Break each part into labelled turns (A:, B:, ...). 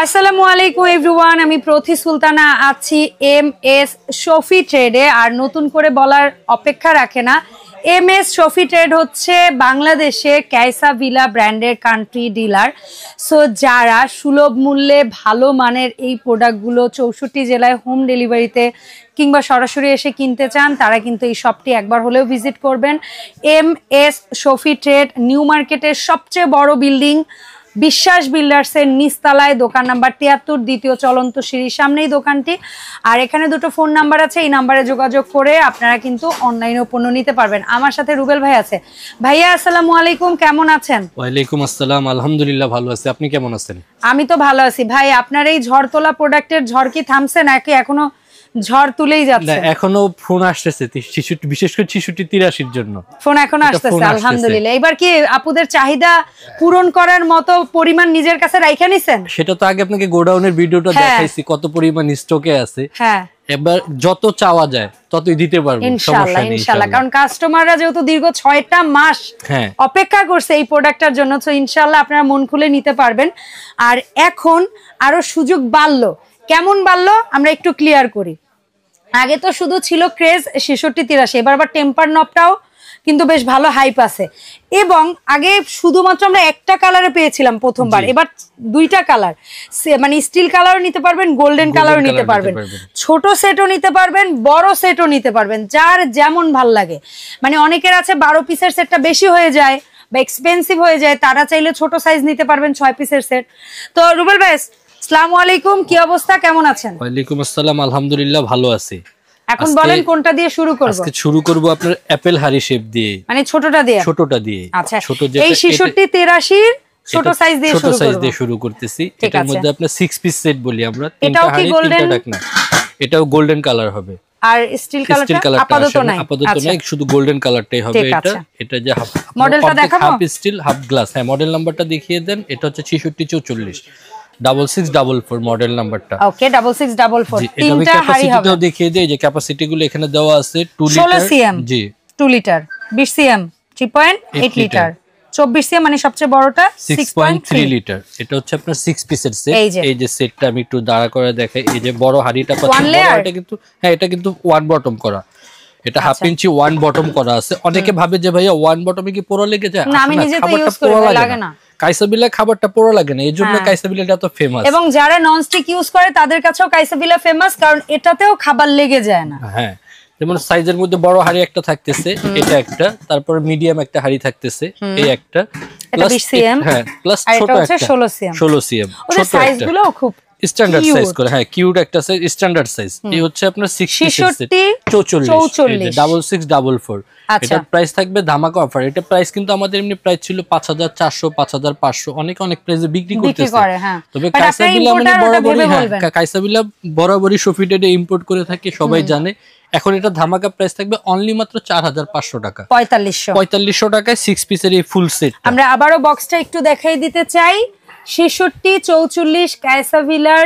A: আসসালামু আলাইকুম এভরিওয়ান, আমি প্রথি সুলতানা আছি এমএস শফি ট্রেডে। আর নতুন করে বলার অপেক্ষা রাখে না, এমএস শফি ট্রেড হচ্ছে বাংলাদেশে ক্যাসা ভিলা ব্র্যান্ডের কান্ট্রি ডিলার। সো যারা সুলভ মূল্যে ভালো মানের এই প্রোডাক্টগুলো 64 জেলায় হোম ডেলিভারিতে কিংবা সরাসরি এসে কিনতে চান, তারা কিন্তু এই শপটি একবার হলেও ভিজিট করবেন। এমএস শফি ট্রেড নিউ মার্কেটের সবচেয়ে বড় বিল্ডিং বিশ্বাস বিল্ডার্সের নিচতলায়, দোকান নাম্বার 73, দ্বিতীয় চলন্ত সিঁড়ির সামনেই দোকানটি। আর এখানে দুটো ফোন নাম্বার আছে, এই নাম্বারে যোগাযোগ করে আপনারা কিন্তু অনলাইনেও পণ্য নিতে পারবেন। আমার সাথে রুবেল ভাই আছে। ভাইয়া আসসালামু আলাইকুম, কেমন আছেন?
B: ওয়ালাইকুম আসসালাম, আলহামদুলিল্লাহ ভালো আছি। আপনি কেমন আছেন?
A: আমি তো ভালো আছি। ভাই, আপনার এই ঝড় তোলা প্রোডাক্টের ঝড় কি থামছে নাকি এখনো ঝড় তুলেই যাচ্ছে?
B: এখনো ফোন আসতেছে, বিশেষ করে 66-83 জন্য
A: ফোন এখনো আসতেছে। আলহামদুলিল্লাহ। এবার কি আপুদের চাহিদা পূরণ করার মতো পরিমাণ নিজের কাছে রাইখা নিছেন?
B: সেটা তো আগে আপনাকে গোডাউনের ভিডিওটা দেখাইছি, কত পরিমাণ স্টকে আছে।
A: হ্যাঁ,
B: এবার যত চাওয়া যায় ততই দিতে পারবো
A: ইনশাআল্লাহ ইনশাআল্লাহ। কারণ কাস্টমাররা যেহেতু দীর্ঘ 6টা মাস অপেক্ষা করছে এই প্রোডাক্টটার জন্য, তো ইনশাআল্লাহ আপনারা মন খুলে নিতে পারবেন। আর এখন আরো সুযোগ বাড়লো। কেমন বাড়লো আমরা একটু ক্লিয়ার করি। আগে তো শুধু ছিল ক্রেজ 66-83, এবার আবার টেম্পার নবটাও কিন্তু বেশ ভালো হাইপ আছে। এবং আগে শুধুমাত্র আমরা একটা কালারে পেয়েছিলাম প্রথমবার, এবার দুইটা কালার, মানে স্টিল কালারও নিতে পারবেন, গোল্ডেন কালারও নিতে পারবেন, ছোট সেটও নিতে পারবেন, বড় সেটও নিতে পারবেন, যার যেমন ভাল লাগে। মানে অনেকের আছে 12 পিসের সেটটা বেশি হয়ে যায় বা এক্সপেন্সিভ হয়ে যায়, তারা চাইলে ছোট সাইজ নিতে পারবেন, 6 পিসের সেট। তো রুবেল ভাই আসসালামু আলাইকুম, কি অবস্থা, কেমন আছেন?
B: ওয়ালাইকুম আসসালাম, আলহামদুলিল্লাহ ভালো আছি।
A: এখন বলেন কোনটা দিয়ে শুরু করব?
B: আজকে শুরু করব আপনার অ্যাপেল হারি শেপ দিয়ে,
A: মানে ছোটটা দিয়ে।
B: আচ্ছা,
A: ছোট যেটা এই 66-83 ছোট সাইজ দিয়ে
B: শুরু করতেছি। এটার মধ্যে আপনার 6 পিস সেট বলি আমরা,
A: এটাও কি গোল্ডেন?
B: এটাও গোল্ডেন কালার হবে।
A: আর স্টিল কালারটা আপাতত নাই,
B: শুধু গোল্ডেন কালারটাই হবে। এটা যে
A: মডেলটা দেখাবো,
B: হাফ স্টিল হাফ গ্লাস। হ্যাঁ, মডেল নাম্বারটা দেখিয়ে দেন। এটা হচ্ছে 6644 6644 মডেল নাম্বারটা।
A: ওকে, 6644 তিনটা হাড়ি হবে।
B: এটাও দেখিয়ে দেই যে ক্যাপাসিটি গুলো এখানে দেওয়া আছে 2 লিটার।
A: 16 সিএম, জি 2 লিটার, 20 সিএম 3.8 লিটার, 24 সিএম মানে সবচেয়ে বড়টা 6.3
B: লিটার। এটা হচ্ছে আপনার 6 পিসের সেট। এই যে সেটটা আমি একটু দাঁড়া করে দেখাই। এই যে বড় হাড়িটা পাচ্ছেন, এটা কিন্তু হ্যাঁ, এটা কিন্তু ওয়ান বটম করা। এটা হাফ ইঞ্চি ওয়ান বটম করা আছে। অনেকে ভাবে যে ভাইয়া ওয়ান বটমে কি পোড়া লেগে যায়?
A: না, আমি নিজে তো ইউজ করি, লাগে না।
B: কাইসাবিলা খাবারটা পোড়া লাগে না, এইজন্য কাইসাবিলাটা এত ফেমাস।
A: এবং যারা ননস্টিক ইউজ করে তাদের কাছেও কাইসাবিলা ফেমাস, কারণ এটাতেও খাবার লেগে যায় না।
B: হ্যাঁ, যেমন সাইজের মধ্যে বড় হাড়ি একটা থাকতেছে, এটা একটা, তারপর মিডিয়াম একটা হাড়ি থাকতেছে, এই একটা,
A: প্লাস 20 সিএম,
B: হ্যাঁ, প্লাস ছোট একটা 16 সিএম।
A: ওদের সাইজগুলো খুব
B: স্ট্যান্ডার্ড সাইজ করে, হ্যাঁ কিউট একটা সাইজ, স্ট্যান্ডার্ড সাইজ। এই হচ্ছে আপনার 66-44 6644। এটার প্রাইস থাকবে ধামাকা অফার। এটা প্রাইস কিন্তু আমাদের এমনি প্রাইস ছিল 5400 5500, অনেক প্রাইসে বিক্রি করতেছে। তবে কাইসাবিলা মানে বরাবরই, হ্যাঁ কাইসাবিলা বরাবরই শফি ট্রেডে ইম্পোর্ট করে থাকে, সবাই জানে। এখন এটা ধামাকা প্রাইস থাকবে অনলি মাত্র 4500 টাকা, 4500 টাকায় 6 পিসের এই ফুল সেট।
A: আমরা আবারো বক্সটা একটু দেখাই দিতে চাই। 66-44 কাইসাভিলার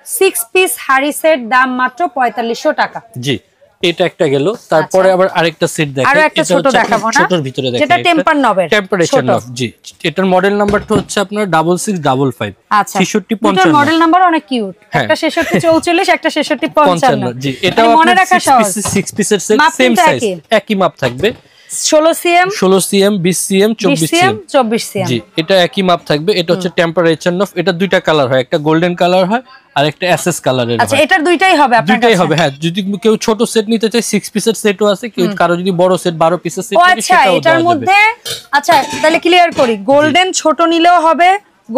A: 6 পিস হাড়ি সেট, দাম মাত্র 4500 টাকা।
B: জি, এটা একটা গেল। তারপরে আবার আরেকটা সেট দেখাই।
A: আরো একটা ছোট দেখাবো না,
B: ছোটর ভিতরে দেখাই,
A: যেটা টেম্পার নবের,
B: টেম্পারেচার নব। জি, এটার মডেল নাম্বারটা হচ্ছে আপনার 6655।
A: আচ্ছা, 6655 মডেল নাম্বার অনেক কিউট। একটা 6644, একটা 6655।
B: জি, এটা মনে রাখা সহজ। 6 পিসের সেট, সেম সাইজ, একই মাপ থাকবে। 16 সিএম 20 সিএম 24 সিএম। জি, এটা একই মাপ থাকবে। এটা হচ্ছে টেম্পারেচার নব। এটা দুইটা কালার হয়, একটা গোল্ডেন কালার হয় আর একটা এসএস কালারের হয়।
A: আচ্ছা, এটার দুইটাই হবে আপনার কাছে?
B: দুইটাই হবে, হ্যাঁ। যদি কেউ ছোট সেট নিতে চায় 6 পিসের সেটও আছে, কেউ কারো যদি বড় সেট 12 পিসের সেট নিতে চায় সেটাও
A: এটার মধ্যে। আচ্ছা, তাহলে ক্লিয়ার করি, গোল্ডেন ছোট নিলেও হবে,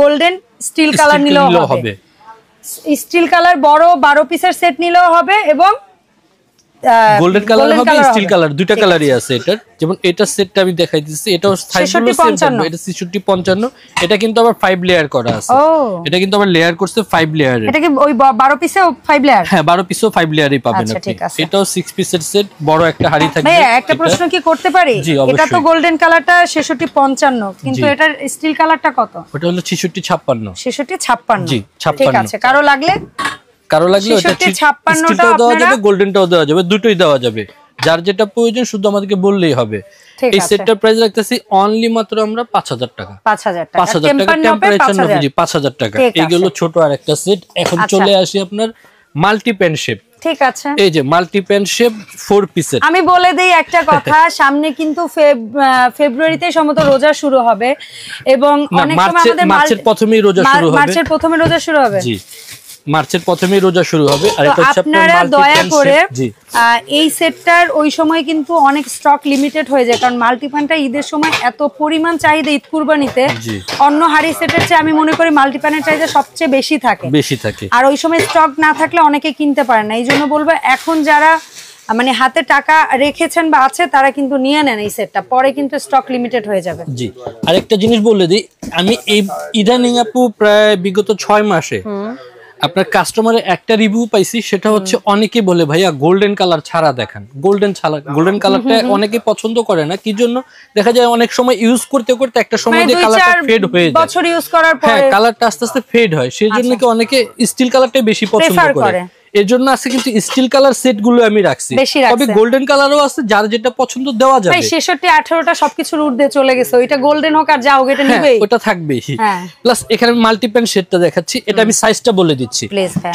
A: গোল্ডেন স্টিল কালার নিলেও হবে, স্টিল কালার বড় 12 পিসের সেট নিলেও হবে, এবং
B: গোল্ডেন কালার হবে, স্টিল কালার, দুইটা কালারই আছে এটার। যেমন এটা সেটটা আমি দেখাই দিচ্ছি, এটাও সাইজগুলো সেম থাকবে। এটা 66-55, এটা কিন্তু আবার 5 লেয়ার করা আছে। এটা কিন্তু আবার লেয়ার করছে 5 লেয়ারে।
A: এটা কি ওই 12 পিসেও 5 লেয়ার?
B: হ্যাঁ, 12 পিসও 5 লেয়ারই পাবেন আপনি। এটাও 6 পিসের সেট, বড় একটা হাড়ি থাকবে।
A: ভাই, একটা প্রশ্ন কি করতে পারি? এটা তো গোল্ডেন কালারটা 66-55, কিন্তু এটার স্টিল কালারটা কত?
B: ওটা হলো 66-56।
A: 66-56,
B: জি 56।
A: ঠিক আছে, কারো লাগলে
B: ওটা 56টাও দেওয়া যাবে, গোল্ডেনটাও দেওয়া যাবে, দুটোই দেওয়া যাবে। যার যেটা প্রয়োজন শুধু আমাদেরকে বললেই হবে। এই সেটটার প্রাইস রাখতেছি অনলি মাত্র আমরা 5000 টাকা।
A: 5000 টাকা
B: 5000 টাকা টেম্পারেচার নবজি 5000 টাকা। এইগুলো ছোট আরেকটা সেট। এখন চলে আসি আপনার মাল্টি প্যান শেপ।
A: ঠিক আছে,
B: এই যে মাল্টি প্যান শেপ 4 পিসের।
A: আমি বলে দেই একটা কথা, সামনে কিন্তু ফেব্রুয়ারিতে সম্ভবত রোজা শুরু হবে এবং অনেক সময় আমাদের
B: মার্চের প্রথমেই রোজা শুরু হবে।
A: মার্চের প্রথমে রোজা শুরু হবে।
B: জি, মার্চের প্রথমেই রোজা শুরু হবে। আর এটা হচ্ছে
A: আপনারা দয়া করে এই সেটটার ওই সময় কিন্তু অনেক স্টক লিমিটেড হয়ে যায়, কারণ মাল্টিপ্যানটা ঈদের সময় এত পরিমাণ চাহিদা ঈদ কুরবানিতে অন্য হাড়ি সেটের চেয়ে আমি মনে করি মাল্টিপ্যানের চাহিদা সবচেয়ে বেশি থাকে। আর ওই সময় স্টক না থাকলে অনেকে কিনতে পারে না। এই জন্য বলবো এখন যারা মানে হাতে টাকা রেখেছেন বা আছে তারা কিন্তু নিয়ে নেন এই সেটটা, পরে কিন্তু স্টক লিমিটেড হয়ে যাবে।
B: জি, আরেকটা জিনিস বলে দিই, আমি এই ইদানিং আপু প্রায় বিগত 6 মাসে আপনার কাস্টমারের একটা রিভিউ পাইছি, সেটা হচ্ছে অনেকে বলে ভাইয়া গোল্ডেন কালার ছাড়া দেখান। গোল্ডেন কালারটা অনেকে পছন্দ করে না, কি জন্য দেখা যায় অনেক সময় ইউজ করতে করতে একটা সময় দিয়ে কালারটা ফেড হয়ে যায়,
A: বছর ইউজ করার পরে
B: হ্যাঁ কালারটা আস্তে আস্তে ফেড হয়। সেই জন্য কি অনেকে স্টিল কালারটাই বেশি পছন্দ করে। এর জন্য আছে কিন্তু স্টিল কালার সেট গুলো আমি রাখছি, তবে গোল্ডেন কালারও আছে, যার যেটা পছন্দ দেওয়া যাবে।
A: 66 18টা সবকিছুর ঊর্ধ্বে চলে গেছে, ওইটা গোল্ডেন হোক আর যাও এটা নিবেই,
B: ওটা থাকবেই। প্লাস এখানে মাল্টিপ্যান সেটটা দেখাচ্ছি, এটা আমি সাইজটা বলে দিচ্ছি।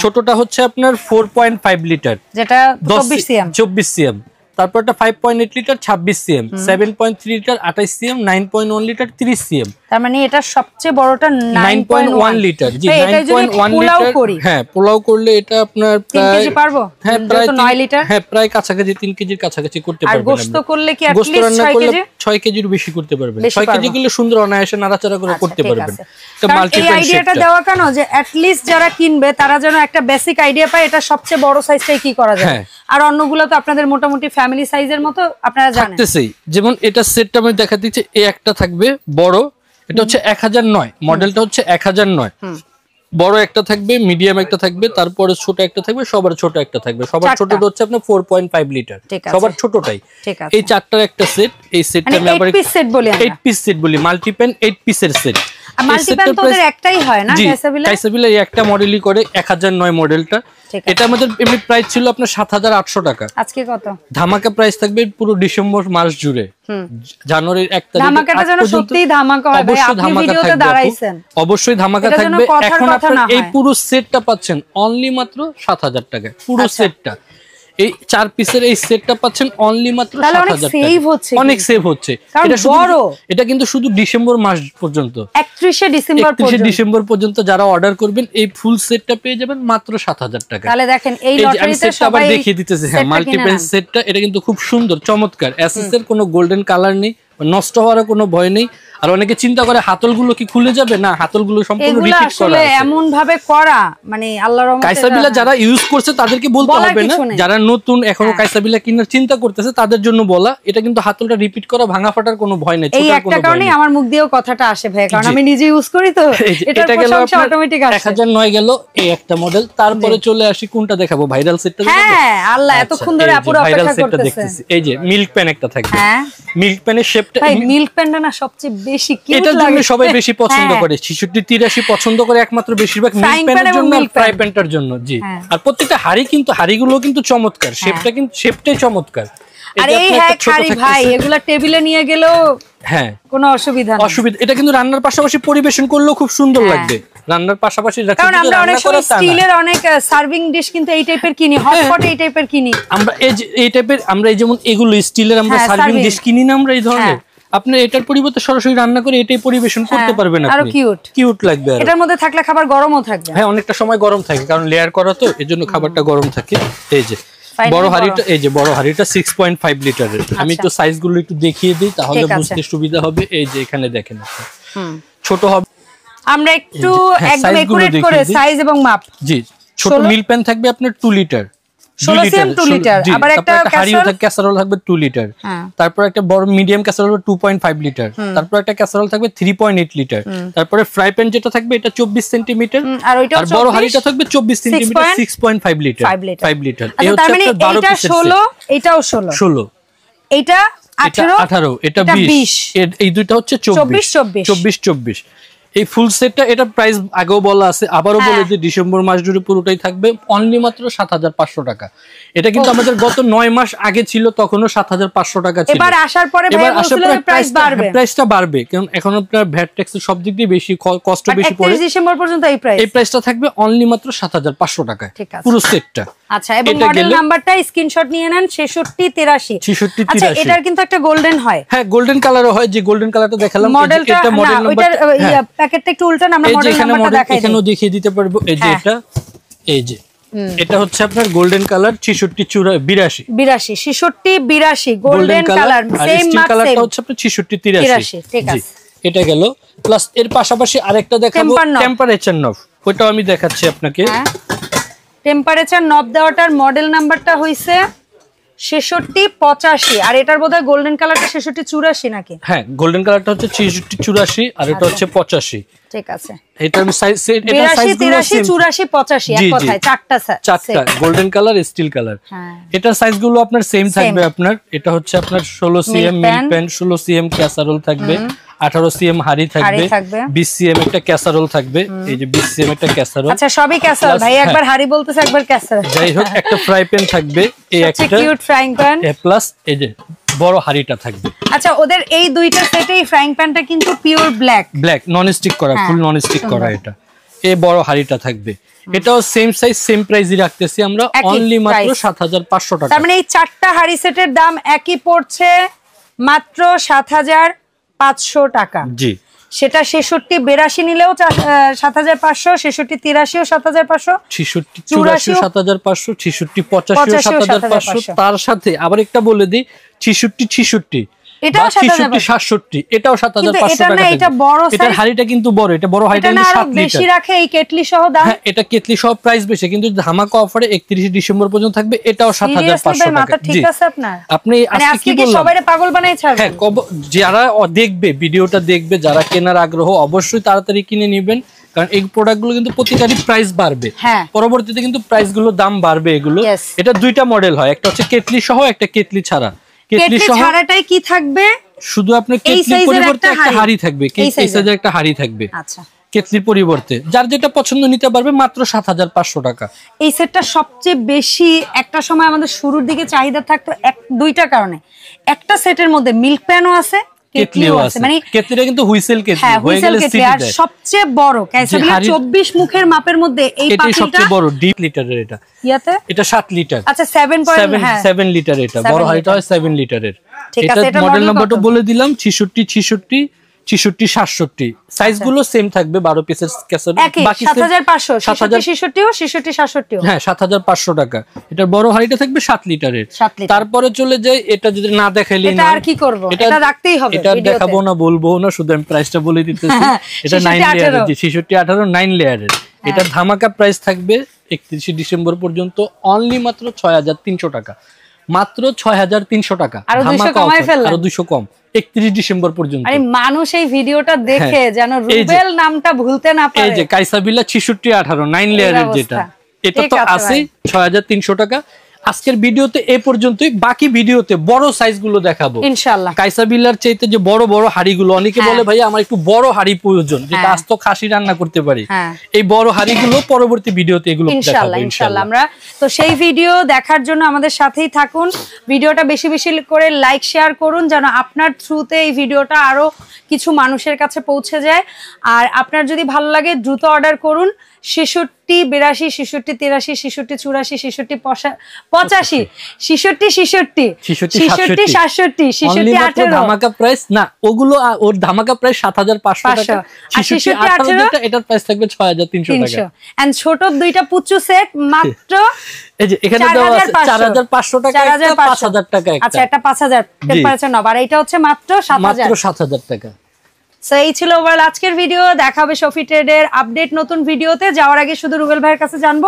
B: ছোটটা হচ্ছে আপনার 4.5 লিটার,
A: যেটা 24
B: সিএম। তারপর একটা 5.8 litre 26 CM, 7.3 litre 28 CM, 9.1 litre 30 CM.
A: তার মানে এটা সবচেয়ে বড়টা
B: 9.1 লিটার। জি, 9.1 লিটার। হ্যাঁ, পোলাও করলে এটা আপনার প্রায়
A: 3 কেজি পারবো।
B: হ্যাঁ, প্রায়
A: 9 লিটার।
B: হ্যাঁ, প্রায় কাছাকাছি 3 কেজির কাছাকাছি করতে পারবেন।
A: আর গোশত করলে কি অ্যাটলিস্ট 6 কেজি?
B: 6 কেজির বেশি করতে পারবেন। 6 কেজি করলে সুন্দর অনায়াসে নাড়াচাড়া করে করতে পারবেন।
A: তো মাল্টিপ্যান আইডিয়াটা দেওয়া কেন যে অ্যাটলিস্ট যারা কিনবে তারা যেন একটা বেসিক আইডিয়া পায় এটা সবচেয়ে বড় সাইজটাই কি করা যায়। আর অন্যগুলো তো আপনাদের মোটামুটি ফ্যামিলি সাইজের মতো আপনারা জানেন।
B: যেমন এটা সেটটা আমি দেখা দিচ্ছি, এই একটা থাকবে বড়, এটা হচ্ছে 1009, মডেলটা হচ্ছে 1009। বড় একটা থাকবে, মিডিয়াম একটা থাকবে, তারপরে ছোট একটা থাকবে, সবার ছোট একটা থাকবে। সবার ছোটটা হচ্ছে আপনার 4.5 লিটার, সবার ছোটটাই। এই চারটার একটা সেট। এই সেটটা আমি আবার 8 পিস সেট বলি, মাল্টিপ্যান 8 পিসের সেট।
A: মাল্টিপ্যান তো ওদের একটাই হয় না,
B: কাইসাবিলা এই একটা মডেলই করে, 1009 মডেলটা। এটা আমাদের এমনি প্রাইস ছিল আপনার 7800 টাকা।
A: আজকে কত
B: ধামাকা প্রাইস থাকবে পুরো ডিসেম্বর মাস জুড়ে। জানুয়ারির 1 তারিখ
A: ধামাকাটা যেন সত্যিই ধামাকা হয় ভাই, আপনি ভিডিওতে দাঁড়াইছেন,
B: অবশ্যই ধামাকা থাকবে। এখন আপনারা এই পুরো সেটটা পাচ্ছেন অনলি মাত্র 7000 টাকায়। পুরো সেটটা এই 4 পিসের এই সেটটা পাচ্ছেন অনলি মাত্র 7000 টাকা। অনেক সেভ হচ্ছে। এটা কিন্তু শুধু ডিসেম্বর মাস পর্যন্ত, 31 ডিসেম্বর পর্যন্ত যারা অর্ডার করবেন এই ফুল সেটটা পেয়ে যাবেন মাত্র 7000 টাকা।
A: তাহলে দেখেন এই লটারিতে
B: সবাই দেখিয়ে দিতেছে। হ্যাঁ, মাল্টিপ্যান সেটটা এটা কিন্তু খুব সুন্দর চমৎকার। এসএস এর কোনো গোল্ডেন কালার নেই, নষ্ট হওয়ার কোনো ভয় নেই। আর অনেকে চিন্তা করে হাতলগুলো কি খুলে যাবে, না, হাতলগুলো সম্পূর্ণ রিপিট করা আছে।
A: এমন ভাবে করা মানে আল্লাহর রহমতে
B: কাইসাবিলা যারা ইউজ করছে তাদেরকে বলতে হবে না, যারা নতুন এখনো কাইসাবিলা কেনার চিন্তা করতেছে তাদের জন্য বলা। এটা কিন্তু হাতলটা রিপিট করা, ভাঙা ফাটার কোনো ভয় নেই।
A: এই একটা কারণে আমার মুখ দিয়েও কথাটা আসে ভাই, কারণ আমি নিজে ইউজ করি তো। এটা প্রশংসা অটোমেটিক আসে।
B: 1009 গেল এই একটা মডেল। তারপরে চলে আসি কোনটা দেখাবো, ভাইরাল সেটটা দেখাবো।
A: হ্যাঁ, আল্লাহ এতক্ষণ ধরে আপুরা অপেক্ষা করতেছে।
B: এই যে মিল্ক প্যান একটা থাকবে। হ্যাঁ, মিল্ক প্যানের শেপটা,
A: ভাই মিল্ক প্যানটা না সবচেয়ে বেশি কিউট লাগে।
B: এটার জন্য সবাই বেশি পছন্দ করে, 66 83 পছন্দ করে একমাত্র বেশিরভাগ মিল্ক প্যানের জন্য, ফ্রাই প্যানটার জন্য। জি, আর প্রত্যেকটা হাড়ি কিন্তু হাড়িগুলো কিন্তু চমৎকার, শেপটা কিন্তু শেপটাই চমৎকার।
A: আর এই হ্যাঁ খাড়ি ভাই, এগুলা টেবিলে নিয়ে গেলেও হ্যাঁ কোনো অসুবিধা নেই।
B: এটা কিন্তু রান্নার পাশাপাশি পরিবেশন করলেও খুব সুন্দর লাগবে। রান্নার পাশাপাশি
A: কারণ আমরা অনেক সময় স্টিলের অনেক সার্ভিং ডিশ কিন্তু এই টাইপের কিনি, হটপট এই টাইপের কিনি আমরা। এই টাইপের আমরা এই যেমন এগুলো স্টিলের আমরা সার্ভিং ডিশ কিনি না আমরা এই ধরনের। আপনি এটার পরিবর্তে সরাসরি রান্না করে এটাই পরিবেশন করতে পারবেন। আপনি আরো কিউট লাগবে। এটার মধ্যে থাকলে খাবার গরমও থাকবে।
B: হ্যাঁ, অনেকটা সময় গরম থাকে, কারণ লেয়ার করা তো, এজন্য খাবারটা গরম থাকে। এই যে বড় হাড়িটা, এই যে বড় হাড়িটা 6.5 লিটারের। আমি একটু সাইজগুলো একটু দেখিয়ে দিই তাহলে বুঝতে সুবিধা হবে। এই যে এখানে দেখেন, ছোট হবে,
A: আমরা একটু একদম একুরেট করে সাইজ এবং মাপ।
B: জি, ছোট মিল প্যান থাকবে আপনার 2 লিটার,
A: 16 সিএম 2 লিটার। আবার একটা
B: ক্যাসারোল থাকবে 2 লিটার। তারপর একটা বড় মিডিয়াম ক্যাসারোল 2.5 লিটার। তারপর একটা ক্যাসারোল থাকবে 3.8 লিটার। তারপরে ফ্রাই প্যান যেটা থাকবে এটা 24 সেন্টিমিটার, আর বড় হাঁড়িটা থাকবে 24 সেন্টিমিটার, 6.5 লিটার, 5 লিটার। এই হচ্ছে আপনার 12 পিসের সেট।
A: 16, এটাও 16, এইটা 18,
B: এটা 20, এই দুইটা হচ্ছে 24 24। এই ফুল সেটটা এটা প্রাইস আগেও বলা আছে, আবারও বলে যে ডিসেম্বর মাস জুড়ে পুরোটাই থাকবে অনলি মাত্র 7500 টাকা। এটা কিন্তু আমাদের গত 9 মাস আগে ছিল, তখনও 7500 টাকা ছিল।
A: এবার আসার পরে ভাই বলছিল প্রাইস বাড়বে,
B: প্রাইসটা বাড়বে কারণ এখন আপনার ভ্যাট ট্যাক্স সব দিক দিয়ে বেশি কষ্ট বেশি পড়ে।
A: 31 ডিসেম্বর পর্যন্ত এই প্রাইসটা
B: থাকবে অনলি মাত্র 7500 টাকায় পুরো সেটটা।
A: আচ্ছা, এবং মডেল নাম্বারটা স্ক্রিনশট নিয়ে নেন 6683।
B: 6683।
A: আচ্ছা, এটার কিন্তু একটা গোল্ডেন হয়।
B: হ্যাঁ, গোল্ডেন কালারও হয়, যে গোল্ডেন কালারটা দেখালাম
A: এটা মডেল নাম্বার। ওইটার প্যাকেটটা একটু উল্টান, আমরা মডেল নাম্বারটা দেখাই দিই।
B: এখানেও দেখিয়ে দিতে পারবো। এই যে এটা, এই যে এটা হচ্ছে আপনার golden colour 6682
A: 6682 golden colour, same mark
B: কালারটা হচ্ছে আপনার 6683।
A: ঠিক আছে,
B: এটা গেল। প্লাস এর পাশাপাশি আরেকটা দেখাবো টেম্পারেচার নব, ওটাও আমি দেখাচ্ছি আপনাকে।
A: টেম্পারেচার নব দেওয়াটার মডেল নাম্বারটা হইছে 6685, আর এটার বোধহয় গোল্ডেন কালারটা 6684 নাকি?
B: হ্যাঁ, গোল্ডেন কালারটা হচ্ছে 6684 আর এটা হচ্ছে 85।
A: ঠিক আছে,
B: এটা সাইজ, এটা সাইজ
A: 83 84 85 এক কথায় চারটা
B: গোল্ডেন কালার, স্টিল কালার। এটা সাইজ গুলো আপনার সেম থাকবে। আপনার এটা হচ্ছে আপনার 16 CM milk pan, 16 CM casserole থাকবে, 18 সিএম হাড়ি থাকবে, 20 সিএম একটা ক্যাসারোল থাকবে। এই যে 20 সিএম একটা ক্যাসারোল।
A: আচ্ছা, সবই ক্যাসারোল ভাই, একবার হাড়ি বলতেছে একবার ক্যাসারোল।
B: যাই হোক, একটা ফ্রাই প্যান থাকবে, এই একটা
A: কিউট ফ্রাইং প্যান,
B: প্লাস এই যে বড় হাড়িটা থাকবে।
A: আচ্ছা, ওদের এই দুইটা সেটেই ফ্রাইং প্যানটা কিন্তু পিওর ব্ল্যাক নন স্টিক করা, ফুল নন স্টিক করা। এটা এই বড় হাড়িটা থাকবে, এটাও সেম সাইজ সেম প্রাইসই রাখতেছি আমরা অনলি মাত্র 7500 টাকা। তার মানে এই চারটা হাড়ি সেটের দাম একই পড়ছে, মাত্র 7500 টাকা।
B: জি,
A: সেটা 6682 নিলেও 7500, 6683 7500,
B: 6684 7500, 6685 7500। তার সাথে আবার একটা বলে দিই, 6666 এটাও 6767 এটাও 7500 টাকা।
A: এটা বড় সাইজ,
B: এটার হাড়িটা কিন্তু বড়, এটা বড় হাড়িটা কিন্তু 7 লিটার
A: বেশি রাখে এই কেটলি সহ দাম।
B: হ্যাঁ, এটা কেটলি সহ প্রাইস বেশি, কিন্তু ধামাকা অফারে 31 ডিসেম্বর পর্যন্ত থাকবে, এটাও 7500 টাকা।
A: ঠিক আছে, আপনার
B: আপনি আজকে কি বললাম,
A: সবাইরে পাগল বানাই ছাড়বেন।
B: হ্যাঁ, যারা দেখবে ভিডিওটা দেখবে, যারা কেনার আগ্রহ, অবশ্যই তাড়াতাড়ি কিনে নেবেন, কারণ এই প্রোডাক্টগুলো কিন্তু প্রতিটারই প্রাইস বাড়বে, পরবর্তীতে কিন্তু প্রাইসগুলো দাম বাড়বে এগুলো। এটা দুইটা মডেল হয়, একটা হচ্ছে কেটলি সহ, একটা কেটলি ছাড়া। কেটলি ছাড়াটাই
A: কি থাকবে,
B: শুধু আপনার কেটলির পরিবর্তে একটা হাড়ি থাকবে, এই সাইজের একটা হাড়ি থাকবে।
A: আচ্ছা,
B: কেটলির পরিবর্তে যার যেটা পছন্দ নিতে পারবে মাত্র 7500 টাকা।
A: এই সেটটা সবচেয়ে বেশি একটা সময় আমাদের শুরুর দিকে চাহিদা থাকতো দুইটা কারণে। একটা সেটের মধ্যে মিল্ক প্যানও আছে, কেটলিও আছে, মানে
B: কেটলিটা কিন্তু হুইসেল কেটলি হয়ে গেল সিটি।
A: আর সবচেয়ে বড় ক্যাসাবিলা 24 মুখের মাপের মধ্যে এই পাতিলটা
B: সবচেয়ে বড়, ডিপ লিটারের। এটা 7 লিটার।
A: আচ্ছা, 7
B: লিটার। এটা বড় হাড়িটা হয় 7 লিটারের। এটা মডেল নাম্বারটা বলে দিলাম 6666 6667। সাইজগুলো সেম থাকবে, 12 পিসের ক্যাসারোল।
A: বাকি 7500, 6666 ও 6667।
B: হ্যাঁ, 7500 টাকা। এটার বড় হাড়িটা থাকবে 7 লিটারের। তারপরে চলে যাই, এটা যদি না দেখাইলে
A: এটা আর কি করব, এটা রাখতেই হবে।
B: এটা দেখাবো না, বলবো না, শুধু আমি প্রাইসটা বলে দিতেছি। এটা 9 লেয়ারের, 6618 9 লেয়ারের। এটা ধামাকা প্রাইস থাকবে 31 ডিসেম্বর পর্যন্ত অনলি মাত্র 6300 টাকা। মাত্র 6300 টাকা।
A: আরো 200 কমাই ফেললাম,
B: আরো 200 কম 31 ডিসেম্বর পর্যন্ত।
A: আরে মানুষ এই ভিডিওটা দেখে যেন রুবেল নামটা ভুলতে না পারে।
B: এই যে কাইসাবিলা 6618 9 লেয়ারের, যেটা এটা তো আছে 6300 টাকা। আজকের ভিডিওতে এই পর্যন্তই, বাকি ভিডিওতে বড় সাইজগুলো দেখাবো ইনশাআল্লাহ। কাইসাবিলার চাইতে যে বড় বড় হাড়িগুলো, অনেকে বলে ভাই আমার একটু বড় হাড়ি প্রয়োজন, যেটা আস্ত খাসি রান্না করতে পারি, এই বড় হাড়িগুলো পরবর্তী ভিডিওতে এগুলো দেখাবো ইনশাআল্লাহ। আমরা তো সেই ভিডিও দেখার জন্য আমাদের সাথেই থাকুন। ভিডিওটা বেশি বেশি করে লাইক শেয়ার করুন, যেন আপনার থ্রুতে এই ভিডিওটা আরো কিছু মানুষের কাছে পৌঁছে যায়। আর আপনার যদি ভালো লাগে দ্রুত অর্ডার করুন। 66 82 66 83 66 84 66 85 66 66 66 67 66 18 ধামাকা প্রাইস না, ওগুলো ওর ধামাকা প্রাইস 7500 টাকা। 66 18 এটার প্রাইস থাকবে 6300 টাকা।
A: এন্ড ছোট দুইটা পুচু সেট মাত্র
B: এই যে এখানে দেওয়া আছে 4500 টাকা, 5000 টাকা একটা।
A: আচ্ছা, এটা 5000 টেম্পারেচার নব, আর এটা হচ্ছে মাত্র
B: 7000 টাকা।
A: সো এই ছিল ওভারঅল আজকের ভিডিও। দেখা হবে শফি ট্রেডের আপডেট নতুন ভিডিওতে। যাওয়ার আগে শুধু রুবেল ভাইয়ের কাছে জানবো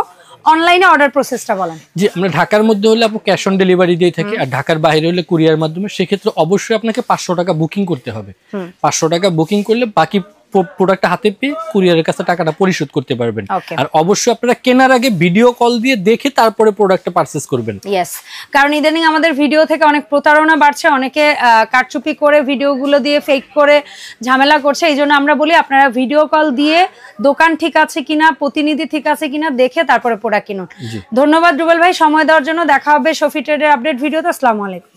A: অনলাইনে অর্ডার প্রসেসটা বলেন।
B: জি, আমরা ঢাকার মধ্যে হলে আপু ক্যাশ অন ডেলিভারি দিয়ে থাকি, আর ঢাকার বাইরে হলে কুরিয়ার মাধ্যমে। সেক্ষেত্রে অবশ্যই আপনাকে 500 টাকা বুকিং করতে হবে। 500 টাকা বুকিং করলে বাকি প্রোডাক্ট হাতে পেয়ে কুরিয়ারের কাছে টাকাটা পরিশোধ করতে পারবেন। আর অবশ্যই আপনারা কেনার আগে ভিডিও কল দিয়ে দেখে তারপরে প্রোডাক্টটা পারচেজ করবেন।
A: ইয়েস, কারণ ইদানিং আমাদের ভিডিও থেকে অনেক প্রতারণা বাড়ছে, অনেকে কারচুপি করে ভিডিওগুলো দিয়ে ফেক করে ঝামেলা করছে। এই জন্য আমরা বলি আপনারা ভিডিও কল দিয়ে দোকান ঠিক আছে কিনা, প্রতিনিধি ঠিক আছে কিনা দেখে তারপরে প্রোডাক্ট কিনুন। ধন্যবাদ রুবেল ভাই সময় দেওয়ার জন্য। দেখা হবে শফি ট্রেডের আপডেট ভিডিওতে। আসসালামু আলাইকুম।